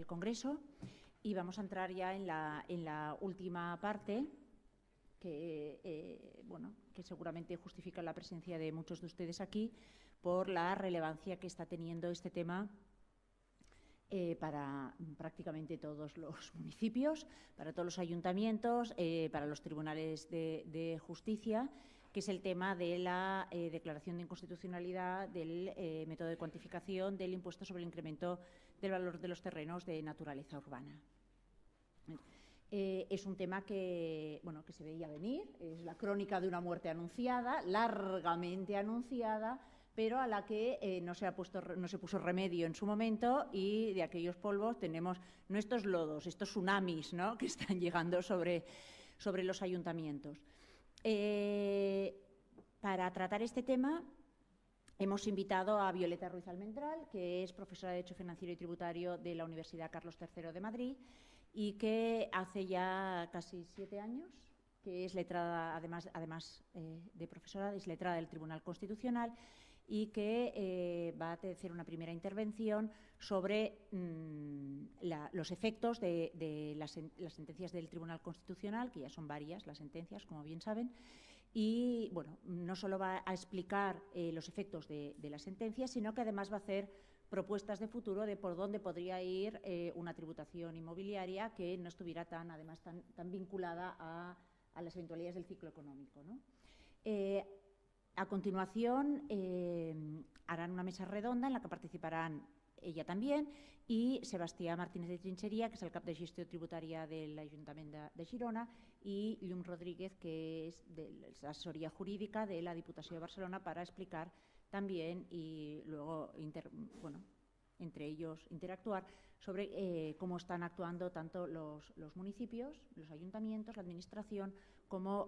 del Congreso, y vamos a entrar ya en la última parte, que seguramente justifica la presencia de muchos de ustedes aquí por la relevancia que está teniendo este tema para prácticamente todos los municipios, para todos los ayuntamientos, para los tribunales de justicia, que es el tema de la declaración de inconstitucionalidad del método de cuantificación del impuesto sobre el incremento del valor de los terrenos de naturaleza urbana. Es un tema que se veía venir, es la crónica de una muerte anunciada, largamente anunciada, pero a la que no se puso remedio en su momento, y de aquellos polvos tenemos no estos lodos, estos tsunamis, ¿no?, que están llegando sobre los ayuntamientos. Para tratar este tema hemos invitado a Violeta Ruiz Almendral, que es profesora de Derecho Financiero y Tributario de la Universidad Carlos III de Madrid y que hace ya casi 7 años que es letrada, además de profesora, es letrada del Tribunal Constitucional, y que va a hacer una primera intervención sobre los efectos de las sentencias del Tribunal Constitucional, que ya son varias las sentencias, como bien saben, y no solo va a explicar los efectos de las sentencias, sino que además va a hacer propuestas de futuro de por dónde podría ir una tributación inmobiliaria que no estuviera tan vinculada a las eventualidades del ciclo económico, ¿no? A continuación, harán una mesa redonda en la que participarán ella también y Sebastià Martínez de Trincheria, que és el cap de gestió tributària de l'Ajuntament de Girona, i Llum Rodríguez, que es de la asesoría jurídica de la Diputació de Barcelona, para explicar también y luego entre ellos interactuar sobre cómo están actuando tanto los municipios, los ayuntamientos, la Administración, como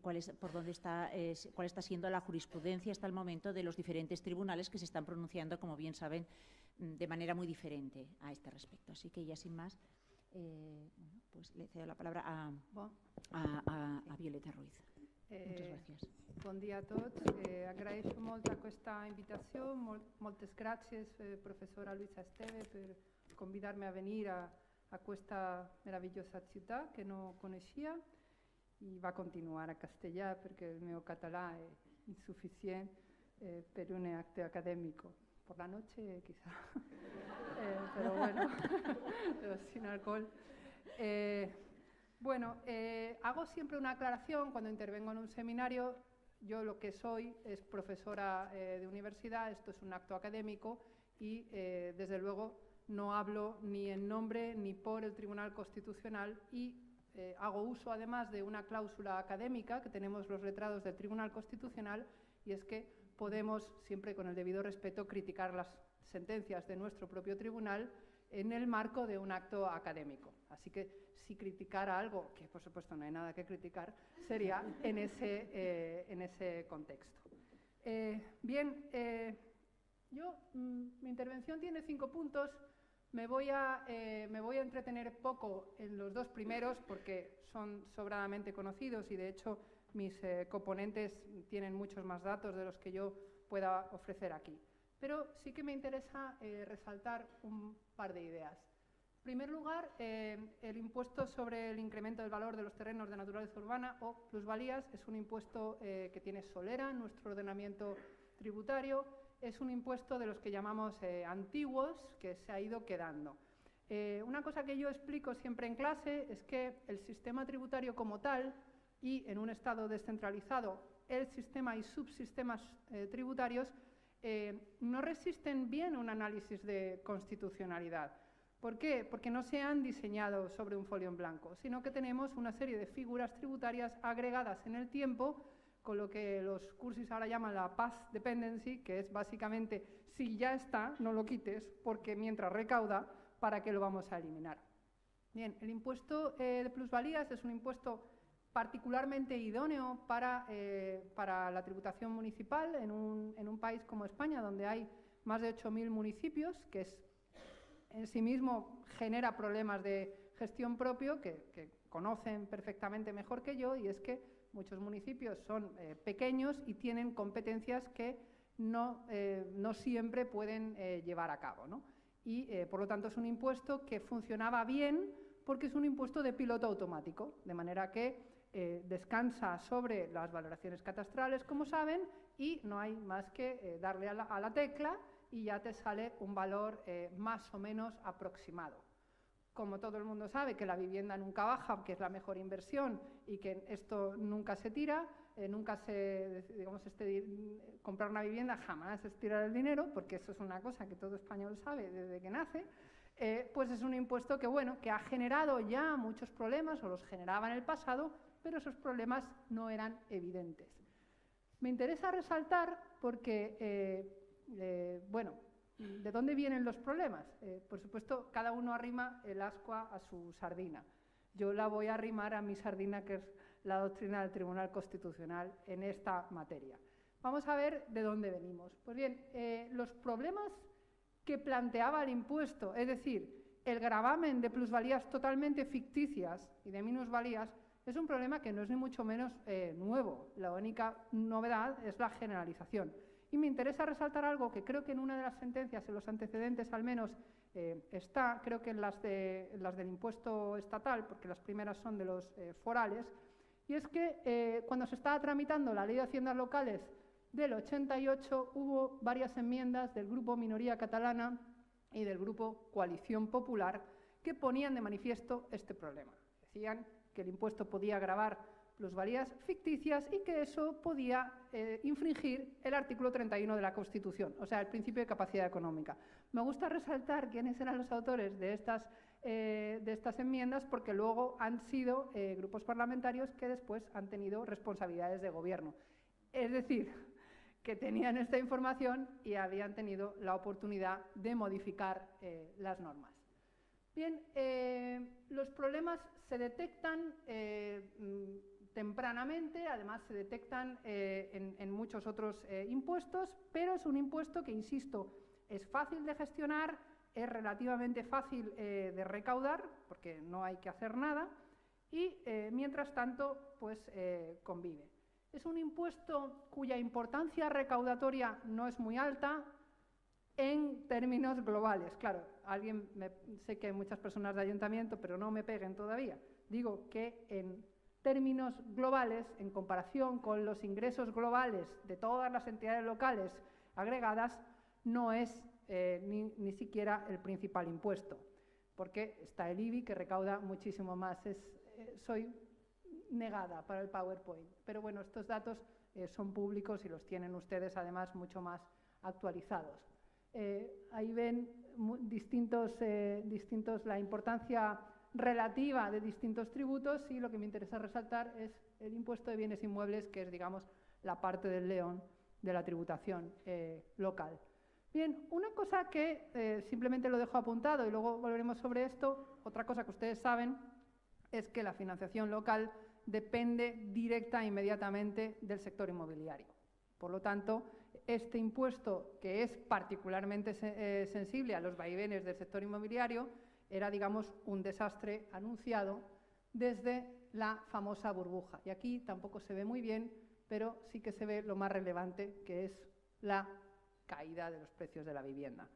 cuál está siendo la jurisprudencia hasta el momento de los diferentes tribunales que se están pronunciando, como bien saben, de manera muy diferente a este respecto. Así que ya sin más, pues le cedo la palabra a Violeta Ruiz. Moltes gràcies. Bon dia a tots. Agraeixo molt aquesta invitació. Moltes gràcies, professora Luisa Esteve, per convidar-me a venir a aquesta meravellosa ciutat que no coneixia, i va continuar a castellà perquè el meu català és insuficient per un acte acadèmic. Por la noche, quizá. Pero bueno, pero sin alcohol. Hago siempre una aclaración cuando intervengo en un seminario. Yo lo que soy es profesora de universidad, esto es un acto académico y desde luego no hablo ni en nombre ni por el Tribunal Constitucional, y hago uso además de una cláusula académica que tenemos los letrados del Tribunal Constitucional, y es que podemos, siempre con el debido respeto, criticar las sentencias de nuestro propio tribunal en el marco de un acto académico. Así que si criticara algo, que por supuesto no hay nada que criticar, sería en ese contexto. Mi intervención tiene 5 puntos. Me voy a entretener poco en los 2 primeros porque son sobradamente conocidos y de hecho mis coponentes tienen muchos más datos de los que yo pueda ofrecer aquí. Pero sí que me interesa resaltar un par de ideas. En primer lugar, el impuesto sobre el incremento del valor de los terrenos de naturaleza urbana o plusvalías es un impuesto que tiene solera en nuestro ordenamiento tributario. Es un impuesto de los que llamamos antiguos, que se ha ido quedando. Una cosa que yo explico siempre en clase es que el sistema tributario como tal, y en un Estado descentralizado, el sistema y subsistemas tributarios no resisten bien un análisis de constitucionalidad. ¿Por qué? Porque no se han diseñado sobre un folio en blanco, sino que tenemos una serie de figuras tributarias agregadas en el tiempo, con lo que los cursis ahora llaman la path dependency, que es básicamente, si ya está, no lo quites, porque mientras recauda, ¿para qué lo vamos a eliminar? Bien, el impuesto de plusvalías es un impuesto particularmente idóneo para la tributación municipal en un país como España, donde hay más de 8.000 municipios, que en sí mismo genera problemas de gestión propio que conocen perfectamente mejor que yo, y es que muchos municipios son pequeños y tienen competencias que no siempre pueden llevar a cabo, ¿no? y, por lo tanto, es un impuesto que funcionaba bien porque es un impuesto de piloto automático, de manera que descansa sobre las valoraciones catastrales, como saben, y no hay más que darle a la tecla y ya te sale un valor más o menos aproximado. Como todo el mundo sabe que la vivienda nunca baja, que es la mejor inversión y que esto nunca se tira, nunca digamos, comprar una vivienda jamás es tirar el dinero, porque eso es una cosa que todo español sabe desde que nace, pues es un impuesto que, bueno, que ha generado ya muchos problemas, o los generaba en el pasado, pero esos problemas no eran evidentes. Me interesa resaltar porque, bueno, ¿de dónde vienen los problemas? Por supuesto, cada uno arrima el ascua a su sardina. Yo la voy a arrimar a mi sardina, que es la doctrina del Tribunal Constitucional en esta materia. Vamos a ver de dónde venimos. Pues bien, los problemas que planteaba el impuesto, es decir, el gravamen de plusvalías totalmente ficticias y de minusvalías, es un problema que no es ni mucho menos nuevo. La única novedad es la generalización. Y me interesa resaltar algo que creo que en una de las sentencias, en los antecedentes al menos, está, creo que en las del impuesto estatal, porque las primeras son de los forales, y es que cuando se estaba tramitando la Ley de Haciendas Locales del 88, hubo varias enmiendas del Grupo Minoría Catalana y del Grupo Coalición Popular que ponían de manifiesto este problema. Decían que el impuesto podía gravar plusvalías ficticias y que eso podía infringir el artículo 31 de la Constitución, o sea, el principio de capacidad económica. Me gusta resaltar quiénes eran los autores de estas enmiendas, porque luego han sido grupos parlamentarios que después han tenido responsabilidades de gobierno. Es decir, que tenían esta información y habían tenido la oportunidad de modificar las normas. Bien, los problemas se detectan tempranamente, además se detectan en muchos otros impuestos, pero es un impuesto que, insisto, es fácil de gestionar, es relativamente fácil de recaudar, porque no hay que hacer nada, y mientras tanto, pues convive. Es un impuesto cuya importancia recaudatoria no es muy alta en términos globales. Claro, sé que hay muchas personas de ayuntamiento, pero no me peguen todavía. Digo que en términos globales, en comparación con los ingresos globales de todas las entidades locales agregadas, no es ni siquiera el principal impuesto, porque está el IBI, que recauda muchísimo más. Soy negada para el PowerPoint, pero bueno, estos datos son públicos y los tienen ustedes además mucho más actualizados. Ahí ven la importancia relativa de distintos tributos, y lo que me interesa resaltar es el impuesto de bienes inmuebles, que es, digamos, la parte del león de la tributación local. Bien, una cosa que simplemente lo dejo apuntado y luego volveremos sobre esto, otra cosa que ustedes saben es que la financiación local depende directa e inmediatamente del sector inmobiliario. Por lo tanto, este impuesto, que es particularmente sensible a los vaivenes del sector inmobiliario, era, digamos, un desastre anunciado desde la famosa burbuja. Y aquí tampoco se ve muy bien, pero sí que se ve lo más relevante, que es la caída de los precios de la vivienda.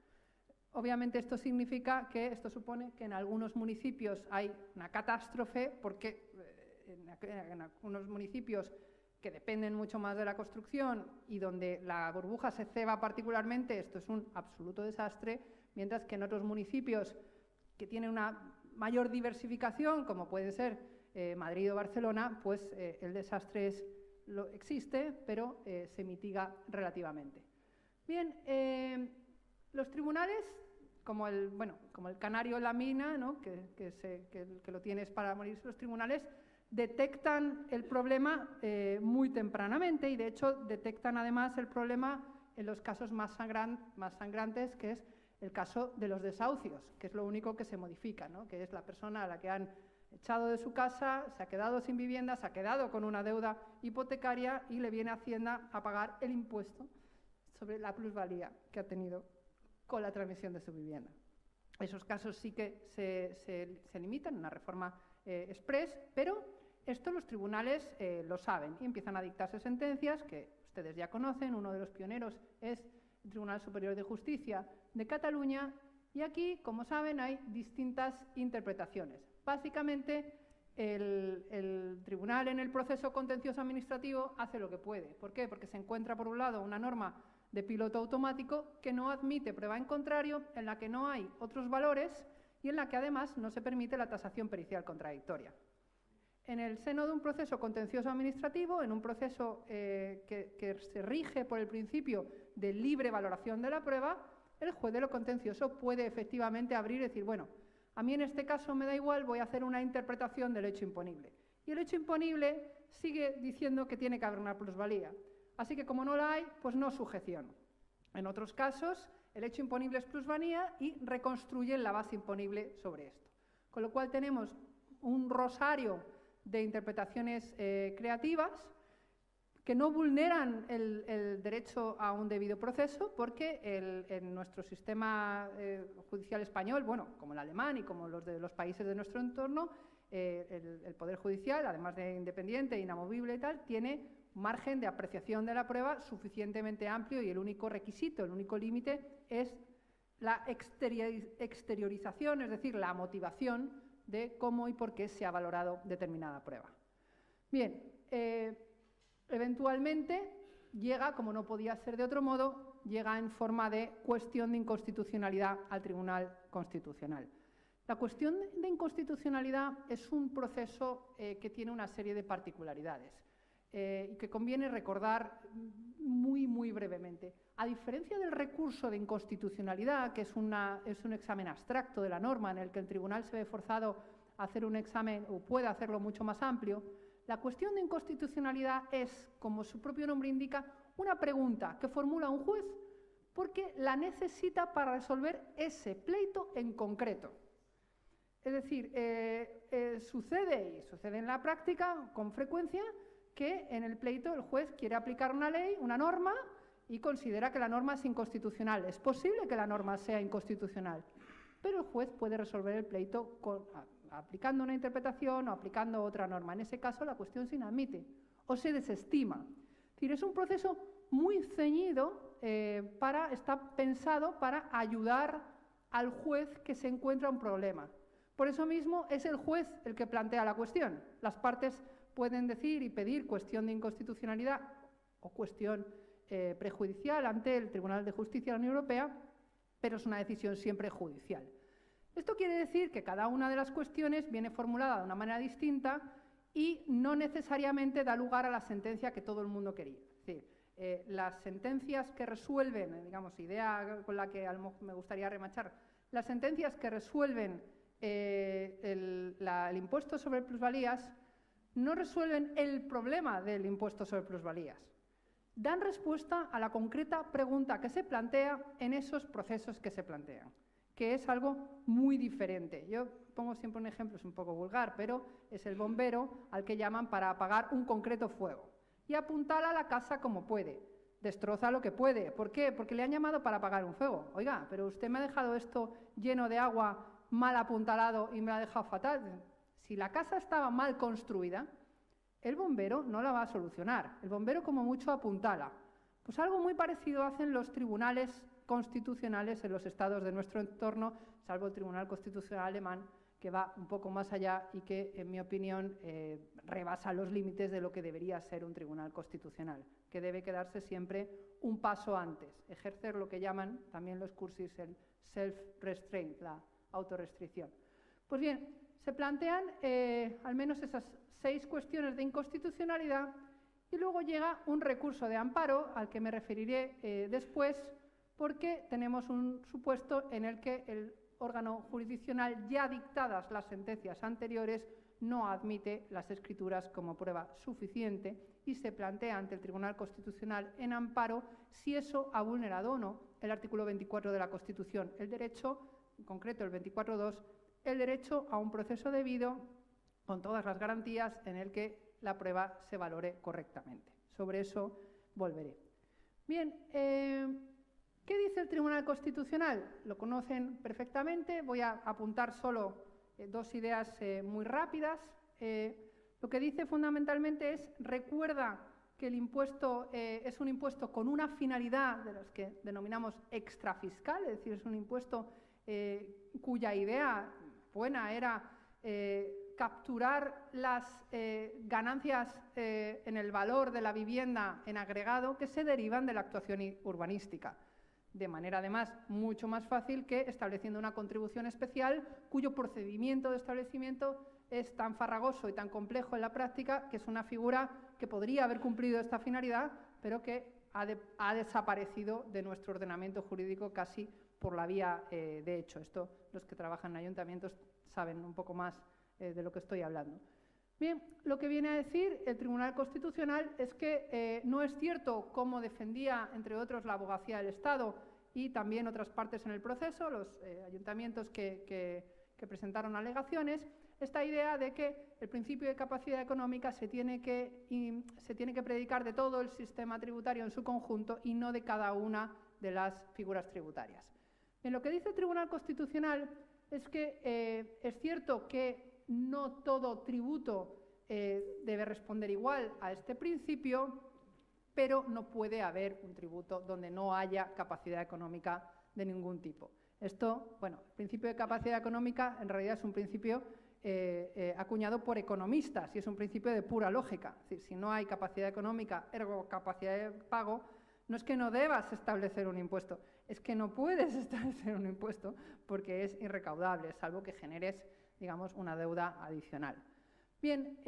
Obviamente esto supone que en algunos municipios hay una catástrofe, porque en algunos municipios que dependen mucho más de la construcción y donde la burbuja se ceba particularmente, esto es un absoluto desastre, mientras que en otros municipios que tienen una mayor diversificación, como puede ser Madrid o Barcelona, pues el desastre existe, pero se mitiga relativamente. Bien, los tribunales, como el canario en la mina, ¿no? que lo tienes para morirse, los tribunales detectan el problema muy tempranamente, y de hecho detectan además el problema en los casos más sangrantes, que es el caso de los desahucios, que es lo único que se modifica, ¿no? Que es la persona a la que han echado de su casa, se ha quedado sin vivienda, se ha quedado con una deuda hipotecaria y le viene Hacienda a pagar el impuesto sobre la plusvalía que ha tenido con la transmisión de su vivienda. Esos casos sí que se limitan en una reforma express, pero esto los tribunales lo saben y empiezan a dictarse sentencias que ustedes ya conocen. Uno de los pioneros es el Tribunal Superior de Justicia de Cataluña, Y aquí, como saben, hay distintas interpretaciones. Básicamente, el tribunal en el proceso contencioso administrativo hace lo que puede. ¿Por qué? Porque se encuentra, por un lado, una norma de piloto automático que no admite prueba en contrario, en la que no hay otros valores y en la que, además, no se permite la tasación pericial contradictoria. En el seno de un proceso contencioso administrativo, en un proceso que se rige por el principio de libre valoración de la prueba, el juez de lo contencioso puede efectivamente abrir y decir, bueno, a mí en este caso me da igual, voy a hacer una interpretación del hecho imponible. Y el hecho imponible sigue diciendo que tiene que haber una plusvalía. Así que como no la hay, pues no sujeción. En otros casos, el hecho imponible es plusvalía y reconstruyen la base imponible sobre esto. Con lo cual tenemos un rosario de interpretaciones creativas que no vulneran el derecho a un debido proceso, porque en nuestro sistema judicial español, bueno, como el alemán y como los de los países de nuestro entorno, el Poder Judicial, además de independiente, inamovible y tal, tiene margen de apreciación de la prueba suficientemente amplio y el único requisito, el único límite es la exteriorización, es decir, la motivación de cómo y por qué se ha valorado determinada prueba. Bien, eventualmente llega, como no podía ser de otro modo, llega en forma de cuestión de inconstitucionalidad al Tribunal Constitucional. La cuestión de inconstitucionalidad es un proceso que tiene una serie de particularidades y que conviene recordar muy brevemente. A diferencia del recurso de inconstitucionalidad, que es un examen abstracto de la norma en el que el tribunal se ve forzado a hacer un examen o puede hacerlo mucho más amplio, la cuestión de inconstitucionalidad es, como su propio nombre indica, una pregunta que formula un juez porque la necesita para resolver ese pleito en concreto. Es decir, sucede en la práctica con frecuencia que en el pleito el juez quiere aplicar una ley, una norma, y considera que la norma es inconstitucional. Es posible que la norma sea inconstitucional, pero el juez puede resolver el pleito aplicando una interpretación o aplicando otra norma. En ese caso, la cuestión se inadmite o se desestima. Es decir, es un proceso muy ceñido, está pensado para ayudar al juez que se encuentra un problema. Por eso mismo es el juez el que plantea la cuestión. Las partes pueden decir y pedir cuestión de inconstitucionalidad o cuestión prejudicial ante el Tribunal de Justicia de la Unión Europea, pero es una decisión siempre judicial. Esto quiere decir que cada una de las cuestiones viene formulada de una manera distinta y no necesariamente da lugar a la sentencia que todo el mundo quería. Es decir, las sentencias que resuelven, digamos, idea con la que me gustaría remachar, las sentencias que resuelven el impuesto sobre plusvalías no resuelven el problema del impuesto sobre plusvalías. Dan respuesta a la concreta pregunta que se plantea en esos procesos que se plantean, que es algo muy diferente. Yo pongo siempre un ejemplo, es un poco vulgar, pero es el bombero al que llaman para apagar un concreto fuego y apuntala la casa como puede, destroza lo que puede. ¿Por qué? Porque le han llamado para apagar un fuego. Oiga, pero usted me ha dejado esto lleno de agua, mal apuntalado y me lo ha dejado fatal. Si la casa estaba mal construida, el bombero no la va a solucionar. El bombero como mucho apuntala. Pues algo muy parecido hacen los tribunales constitucionales en los estados de nuestro entorno, salvo el Tribunal Constitucional alemán, que va un poco más allá y que, en mi opinión, rebasa los límites de lo que debería ser un tribunal constitucional, que debe quedarse siempre un paso antes, ejercer lo que llaman también los cursis el self-restraint, la autorrestricción. Pues bien, se plantean al menos esas 6 cuestiones de inconstitucionalidad y luego llega un recurso de amparo al que me referiré después, porque tenemos un supuesto en el que el órgano jurisdiccional, ya dictadas las sentencias anteriores, no admite las escrituras como prueba suficiente y se plantea ante el Tribunal Constitucional en amparo si eso ha vulnerado o no el artículo 24 de la Constitución, el derecho, en concreto el 24.2, el derecho a un proceso debido con todas las garantías en el que la prueba se valore correctamente. Sobre eso volveré. Bien, ¿qué dice el Tribunal Constitucional? Lo conocen perfectamente, voy a apuntar solo 2 ideas muy rápidas. Lo que dice fundamentalmente es, recuerda que el impuesto es un impuesto con una finalidad de las que denominamos extrafiscal, es decir, es un impuesto cuya idea buena era capturar las ganancias en el valor de la vivienda en agregado que se derivan de la actuación urbanística, de manera además mucho más fácil que estableciendo una contribución especial cuyo procedimiento de establecimiento es tan farragoso y tan complejo en la práctica que es una figura que podría haber cumplido esta finalidad, pero que ha desaparecido de nuestro ordenamiento jurídico casi por la vía de hecho. Esto los que trabajan en ayuntamientos saben un poco más de lo que estoy hablando. Bien, lo que viene a decir el Tribunal Constitucional es que no es cierto, como defendía, entre otros, la Abogacía del Estado y también otras partes en el proceso, los ayuntamientos que presentaron alegaciones, esta idea de que el principio de capacidad económica se tiene que predicar de todo el sistema tributario en su conjunto y no de cada una de las figuras tributarias. En lo que dice el Tribunal Constitucional es que es cierto que no todo tributo debe responder igual a este principio, pero no puede haber un tributo donde no haya capacidad económica de ningún tipo. Esto, bueno, el principio de capacidad económica en realidad es un principio acuñado por economistas y es un principio de pura lógica. Es decir, si no hay capacidad económica, ergo capacidad de pago, no es que no debas establecer un impuesto, es que no puedes establecer un impuesto porque es irrecaudable, salvo que generes, digamos, una deuda adicional. Bien,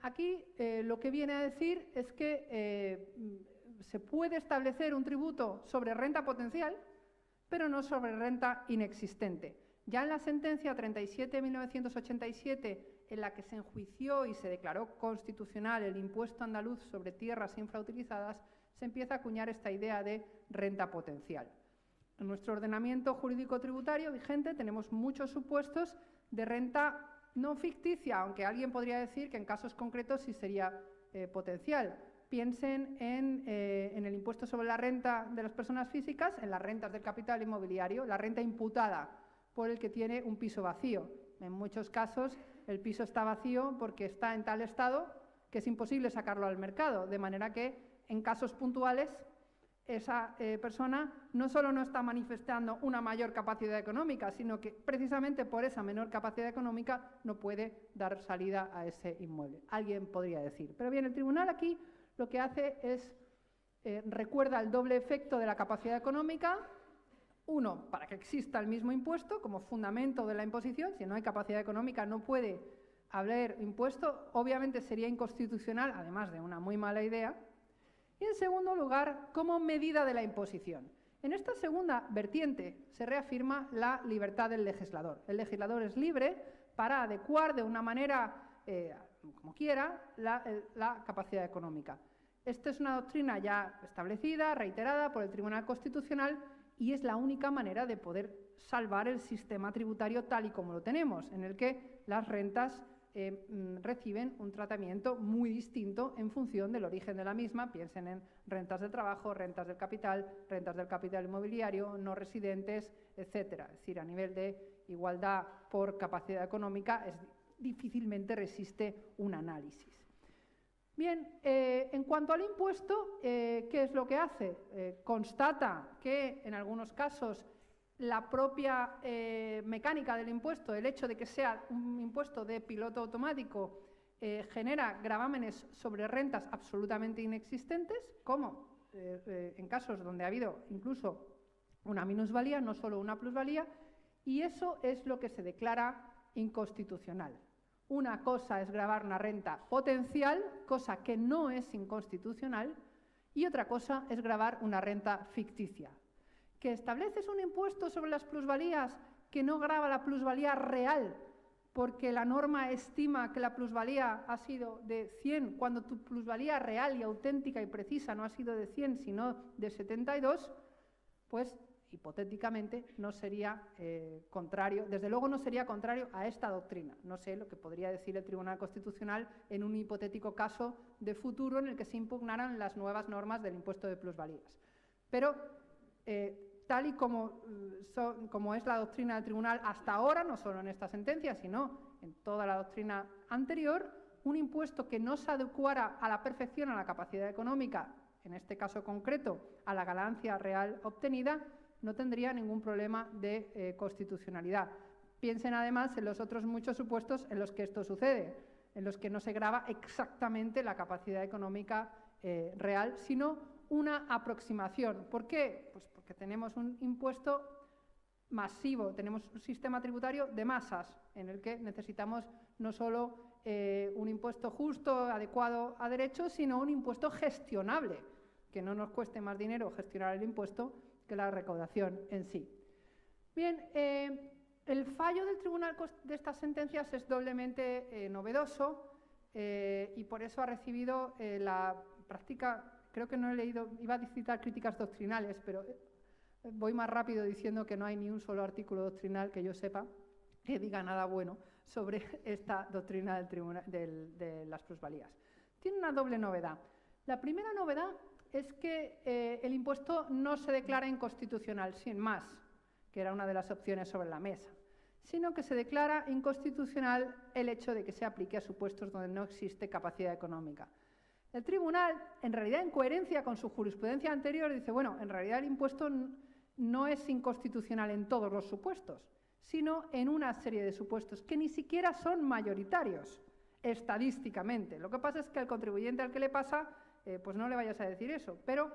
aquí lo que viene a decir es que se puede establecer un tributo sobre renta potencial, pero no sobre renta inexistente. Ya en la sentencia 37/1987, en la que se enjuició y se declaró constitucional el impuesto andaluz sobre tierras infrautilizadas, se empieza a acuñar esta idea de renta potencial. En nuestro ordenamiento jurídico tributario vigente tenemos muchos supuestos de renta no ficticia, aunque alguien podría decir que en casos concretos sí sería potencial. Piensen en el impuesto sobre la renta de las personas físicas, en las rentas del capital inmobiliario, la renta imputada por el que tiene un piso vacío. En muchos casos el piso está vacío porque está en tal estado que es imposible sacarlo al mercado, de manera que en casos puntuales esa persona no solo no está manifestando una mayor capacidad económica, sino que precisamente por esa menor capacidad económica no puede dar salida a ese inmueble. Alguien podría decir. Pero bien, el tribunal aquí lo que hace es recuerda el doble efecto de la capacidad económica. Uno, para que exista el mismo impuesto como fundamento de la imposición. Si no hay capacidad económica no puede haber impuesto. Obviamente sería inconstitucional, además de una muy mala idea. Y en segundo lugar, como medida de la imposición. En esta segunda vertiente se reafirma la libertad del legislador. El legislador es libre para adecuar de una manera, como quiera, la capacidad económica. Esta es una doctrina ya establecida, reiterada por el Tribunal Constitucional y es la única manera de poder salvar el sistema tributario tal y como lo tenemos, en el que las rentas reciben un tratamiento muy distinto en función del origen de la misma. Piensen en rentas de trabajo, rentas del capital inmobiliario, no residentes, etcétera. Es decir, a nivel de igualdad por capacidad económica difícilmente resiste un análisis. Bien, en cuanto al impuesto, ¿qué es lo que hace? Constata que en algunos casos la propia mecánica del impuesto, el hecho de que sea un impuesto de piloto automático, genera gravámenes sobre rentas absolutamente inexistentes, como en casos donde ha habido incluso una minusvalía, no solo una plusvalía, y eso es lo que se declara inconstitucional. Una cosa es gravar una renta potencial, cosa que no es inconstitucional, y otra cosa es gravar una renta ficticia. Que estableces un impuesto sobre las plusvalías que no grava la plusvalía real, porque la norma estima que la plusvalía ha sido de 100, cuando tu plusvalía real y auténtica y precisa no ha sido de 100, sino de 72, pues hipotéticamente no sería contrario, desde luego no sería contrario a esta doctrina. No sé lo que podría decir el Tribunal Constitucional en un hipotético caso de futuro en el que se impugnaran las nuevas normas del impuesto de plusvalías. Pero tal y como es la doctrina del tribunal hasta ahora, no solo en esta sentencia, sino en toda la doctrina anterior, un impuesto que no se adecuara a la perfección a la capacidad económica, en este caso concreto, a la ganancia real obtenida, no tendría ningún problema de constitucionalidad. Piensen además en los otros muchos supuestos en los que esto sucede, en los que no se grava exactamente la capacidad económica real, sino una aproximación. ¿Por qué? Pues porque tenemos un impuesto masivo, tenemos un sistema tributario de masas en el que necesitamos no solo un impuesto justo, adecuado a derechos, sino un impuesto gestionable, que no nos cueste más dinero gestionar el impuesto que la recaudación en sí. Bien, el fallo del tribunal de estas sentencias es doblemente novedoso y por eso ha recibido la práctica, creo que no he leído, iba a citar críticas doctrinales, pero voy más rápido diciendo que no hay ni un solo artículo doctrinal que yo sepa que diga nada bueno sobre esta doctrina de las plusvalías. Tiene una doble novedad. La primera novedad es que el impuesto no se declara inconstitucional, sin más, que era una de las opciones sobre la mesa, sino que se declara inconstitucional el hecho de que se aplique a supuestos donde no existe capacidad económica. El tribunal, en realidad en coherencia con su jurisprudencia anterior, dice, bueno, en realidad el impuesto no es inconstitucional en todos los supuestos, sino en una serie de supuestos que ni siquiera son mayoritarios estadísticamente. Lo que pasa es que al contribuyente al que le pasa, pues no le vayas a decir eso, pero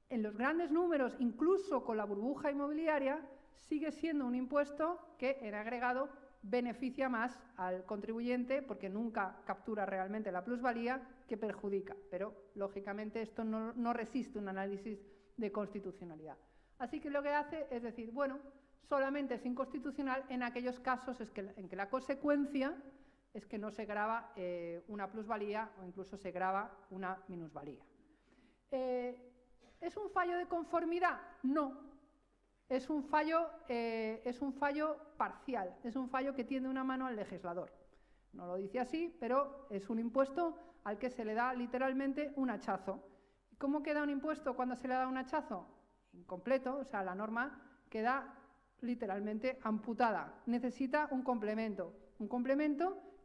en los grandes números, incluso con la burbuja inmobiliaria, sigue siendo un impuesto que en agregado beneficia más al contribuyente porque nunca captura realmente la plusvalía que perjudica, pero lógicamente esto no resiste un análisis de constitucionalidad. Así que lo que hace es decir, bueno, solamente es inconstitucional en aquellos casos en que la consecuencia es que no se grava una plusvalía o incluso se grava una minusvalía. ¿Es un fallo de conformidad? No. Es un fallo parcial, es un fallo que tiende una mano al legislador. No lo dice así, pero es un impuesto al que se le da literalmente un hachazo. ¿Cómo queda un impuesto cuando se le da un hachazo? Incompleto, o sea, la norma queda literalmente amputada. Necesita un complemento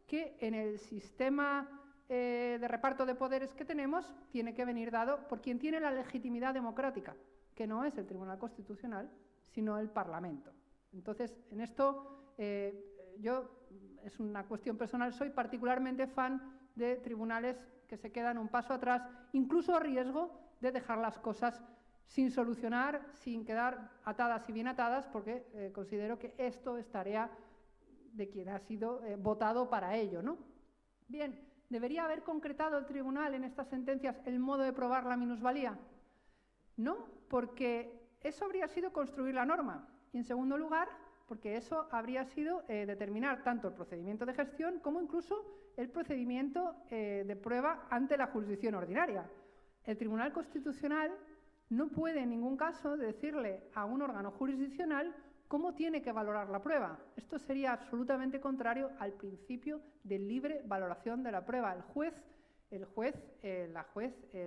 que en el sistema de reparto de poderes que tenemos tiene que venir dado por quien tiene la legitimidad democrática, que no es el Tribunal Constitucional, sino el Parlamento. Entonces, en esto, yo, es una cuestión personal, soy particularmente fan de tribunales que se quedan un paso atrás, incluso a riesgo de dejar las cosas sin solucionar, sin quedar atadas y bien atadas, porque considero que esto es tarea de quien ha sido votado para ello, ¿no? Bien, ¿debería haber concretado el tribunal en estas sentencias el modo de probar la minusvalía? No, porque eso habría sido construir la norma. Y en segundo lugar, porque eso habría sido determinar tanto el procedimiento de gestión como incluso el procedimiento de prueba ante la jurisdicción ordinaria. El Tribunal Constitucional no puede en ningún caso decirle a un órgano jurisdiccional cómo tiene que valorar la prueba. Esto sería absolutamente contrario al principio de libre valoración de la prueba.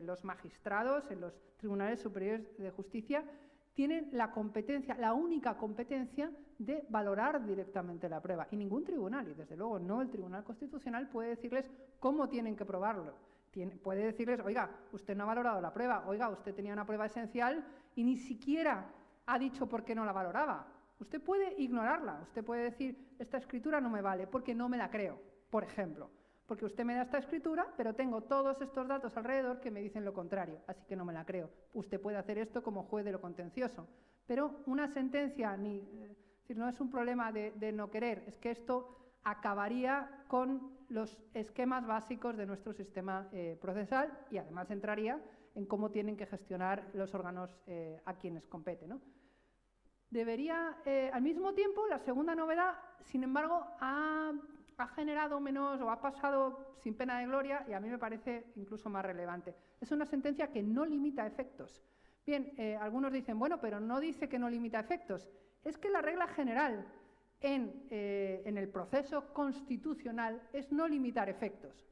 Los magistrados en los tribunales superiores de justicia tienen la competencia, la única competencia de valorar directamente la prueba. Y ningún tribunal, y desde luego no el Tribunal Constitucional, puede decirles cómo tienen que probarlo. Puede decirles, oiga, usted no ha valorado la prueba, oiga, usted tenía una prueba esencial y ni siquiera ha dicho por qué no la valoraba. Usted puede ignorarla, usted puede decir, esta escritura no me vale porque no me la creo, por ejemplo. Porque usted me da esta escritura, pero tengo todos estos datos alrededor que me dicen lo contrario, así que no me la creo. Usted puede hacer esto como juez de lo contencioso, pero una sentencia no es un problema de no querer, es que esto acabaría con los esquemas básicos de nuestro sistema procesal y además entraría en cómo tienen que gestionar los órganos a quienes compete, ¿no? Al mismo tiempo, la segunda novedad, sin embargo, ha generado menos o ha pasado sin pena de gloria y a mí me parece incluso más relevante. Es una sentencia que no limita efectos. Bien, algunos dicen, bueno, pero no dice que no limita efectos. Es que la regla general en el proceso constitucional es no limitar efectos.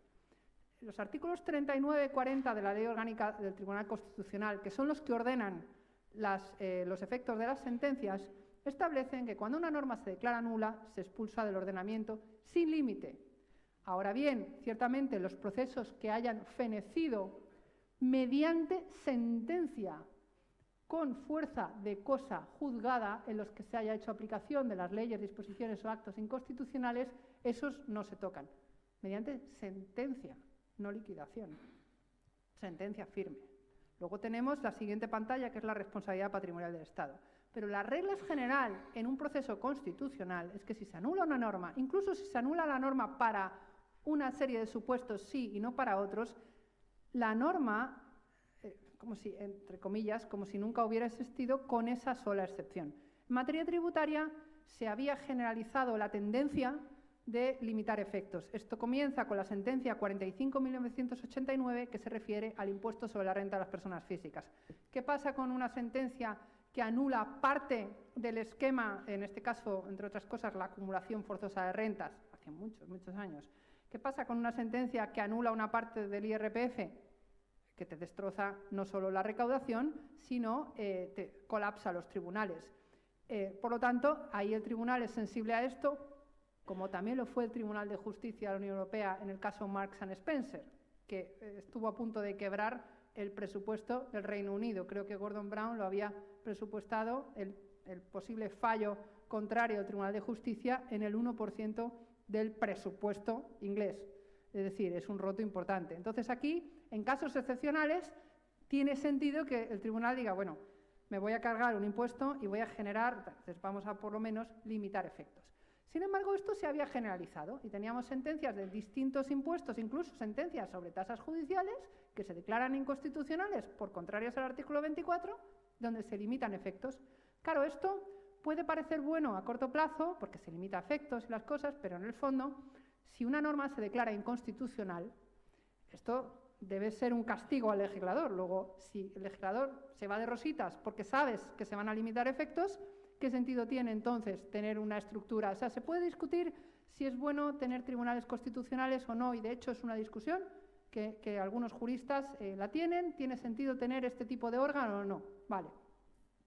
Los artículos 39 y 40 de la Ley Orgánica del Tribunal Constitucional, que son los que ordenan los efectos de las sentencias, establecen que cuando una norma se declara nula, se expulsa del ordenamiento sin límite. Ahora bien, ciertamente los procesos que hayan fenecido mediante sentencia con fuerza de cosa juzgada en los que se haya hecho aplicación de las leyes, disposiciones o actos inconstitucionales, esos no se tocan. Mediante sentencia, no liquidación. Sentencia firme. Luego tenemos la siguiente pantalla, que es la responsabilidad patrimonial del Estado. Pero la regla general en un proceso constitucional es que si se anula una norma, incluso si se anula la norma para una serie de supuestos sí y no para otros, la norma, como si, entre comillas, como si nunca hubiera existido con esa sola excepción. En materia tributaria se había generalizado la tendencia de limitar efectos. Esto comienza con la sentencia 45.989, que se refiere al impuesto sobre la renta de las personas físicas. ¿Qué pasa con una sentencia que anula parte del esquema, en este caso, entre otras cosas, la acumulación forzosa de rentas, hace muchos años? ¿Qué pasa con una sentencia que anula una parte del IRPF? Que te destroza no solo la recaudación, sino te colapsa los tribunales. Por lo tanto, ahí el tribunal es sensible a esto, como también lo fue el Tribunal de Justicia de la Unión Europea en el caso Marks and Spencer, que estuvo a punto de quebrar el presupuesto del Reino Unido. Creo que Gordon Brown lo había presupuestado, el posible fallo contrario del Tribunal de Justicia, en el 1% del presupuesto inglés. Es decir, es un roto importante. Entonces aquí, en casos excepcionales, tiene sentido que el tribunal diga, bueno, me voy a cargar un impuesto y voy a generar, entonces vamos a por lo menos limitar efectos. Sin embargo, esto se había generalizado y teníamos sentencias de distintos impuestos, incluso sentencias sobre tasas judiciales que se declaran inconstitucionales por contrarios al artículo 24, donde se limitan efectos. Claro, esto puede parecer bueno a corto plazo, porque se limita efectos y las cosas, pero en el fondo, si una norma se declara inconstitucional, esto debe ser un castigo al legislador. Luego, si el legislador se va de rositas porque sabes que se van a limitar efectos, ¿qué sentido tiene entonces tener una estructura? O sea, se puede discutir si es bueno tener tribunales constitucionales o no, y de hecho es una discusión que algunos juristas la tienen. ¿Tiene sentido tener este tipo de órgano o no? Vale.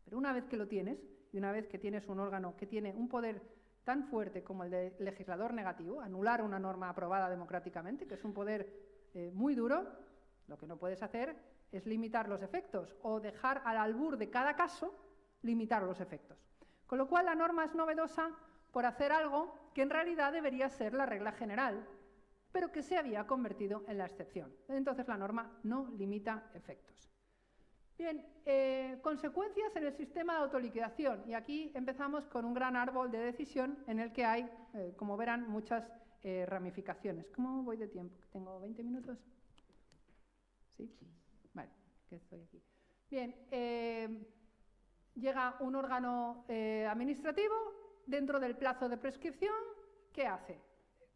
Pero una vez que lo tienes, y una vez que tienes un órgano que tiene un poder tan fuerte como el del legislador negativo, anular una norma aprobada democráticamente, que es un poder muy duro, lo que no puedes hacer es limitar los efectos o dejar al albur de cada caso limitar los efectos. Con lo cual la norma es novedosa por hacer algo que en realidad debería ser la regla general, pero que se había convertido en la excepción. Entonces la norma no limita efectos. Bien, consecuencias en el sistema de autoliquidación. Y aquí empezamos con un gran árbol de decisión en el que hay, como verán, muchas ramificaciones. ¿Cómo voy de tiempo? ¿Tengo 20 minutos? ¿Sí? Vale, que estoy aquí. Bien, llega un órgano administrativo dentro del plazo de prescripción. ¿Qué hace?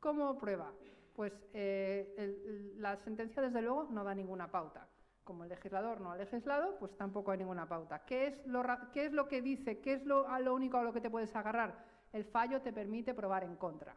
¿Cómo prueba? Pues la sentencia, desde luego, no da ninguna pauta. Como el legislador no ha legislado, pues tampoco hay ninguna pauta. ¿Qué es lo que dice? ¿Qué es lo único a lo que te puedes agarrar? El fallo te permite probar en contra.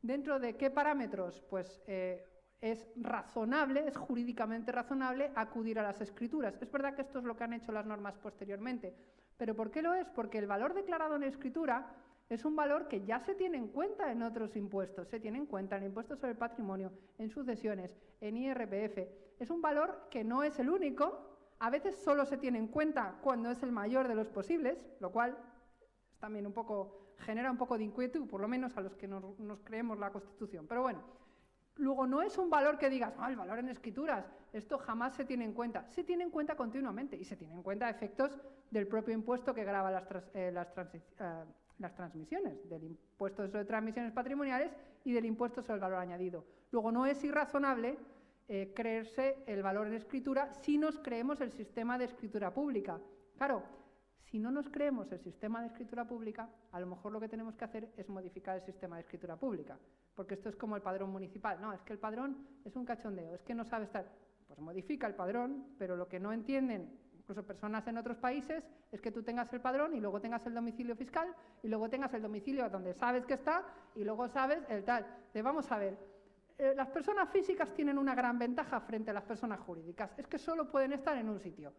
¿Dentro de qué parámetros? Pues es razonable, es jurídicamente razonable acudir a las escrituras. Es verdad que esto es lo que han hecho las normas posteriormente, pero ¿por qué lo es? Porque el valor declarado en escritura es un valor que ya se tiene en cuenta en otros impuestos. Se tiene en cuenta en el impuesto sobre el patrimonio, en sucesiones, en IRPF. Es un valor que no es el único. A veces solo se tiene en cuenta cuando es el mayor de los posibles, lo cual también genera un poco de inquietud, por lo menos a los que nos creemos la Constitución. Pero bueno, luego no es un valor que digas, el valor en escrituras, esto jamás se tiene en cuenta. Se tiene en cuenta continuamente y se tiene en cuenta efectos del propio impuesto que grava las transmisiones, del impuesto sobre transmisiones patrimoniales y del impuesto sobre el valor añadido. Luego, no es irrazonable creerse el valor en escritura si nos creemos el sistema de escritura pública. Claro, si no nos creemos el sistema de escritura pública, a lo mejor lo que tenemos que hacer es modificar el sistema de escritura pública, porque esto es como el padrón municipal. No, es que el padrón es un cachondeo, es que no sabe estar. Pues modifica el padrón, pero lo que no entienden incluso personas en otros países, es que tú tengas el padrón y luego tengas el domicilio fiscal y luego tengas el domicilio donde sabes que está y luego sabes el tal. Vamos a ver, las personas físicas tienen una gran ventaja frente a las personas jurídicas, es que solo pueden estar en un sitio.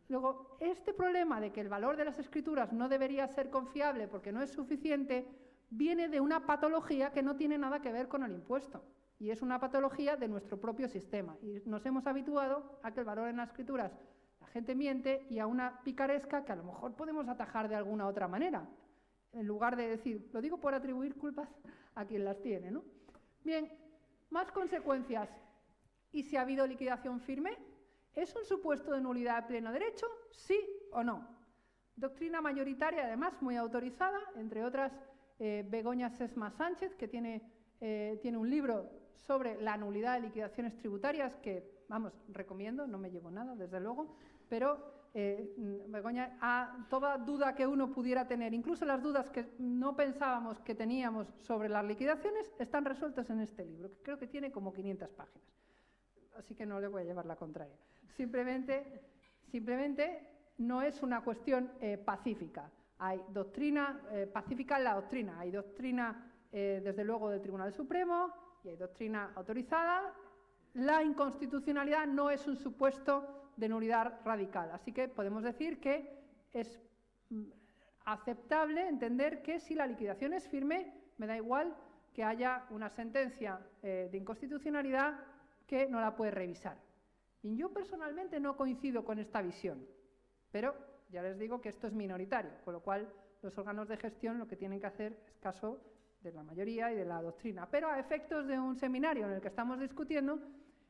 Luego, este problema de que el valor de las escrituras no debería ser confiable porque no es suficiente, viene de una patología que no tiene nada que ver con el impuesto. Y es una patología de nuestro propio sistema. Y nos hemos habituado a que el valor en las escrituras, la gente miente, y a una picaresca que a lo mejor podemos atajar de alguna otra manera, en lugar de decir, lo digo por atribuir culpas a quien las tiene, ¿no? Bien, más consecuencias. ¿Y si ha habido liquidación firme? ¿Es un supuesto de nulidad de pleno derecho? ¿Sí o no? Doctrina mayoritaria, además, muy autorizada, entre otras, Begoña Sesma Sánchez, que tiene un libro sobre la nulidad de liquidaciones tributarias, que, vamos, recomiendo, no me llevo nada, desde luego, pero Begoña, toda duda que uno pudiera tener, incluso las dudas que no pensábamos que teníamos sobre las liquidaciones, están resueltas en este libro, que creo que tiene como 500 páginas. Así que no le voy a llevar la contraria. Simplemente no es una cuestión pacífica. Hay doctrina pacífica en la doctrina. Hay doctrina, desde luego, del Tribunal Supremo y hay doctrina autorizada. La inconstitucionalidad no es un supuesto de nulidad radical. Así que podemos decir que es aceptable entender que si la liquidación es firme, me da igual que haya una sentencia de inconstitucionalidad que no la puede revisar. Y yo personalmente no coincido con esta visión, pero ya les digo que esto es minoritario, con lo cual los órganos de gestión lo que tienen que hacer es caso de la mayoría y de la doctrina. Pero a efectos de un seminario en el que estamos discutiendo,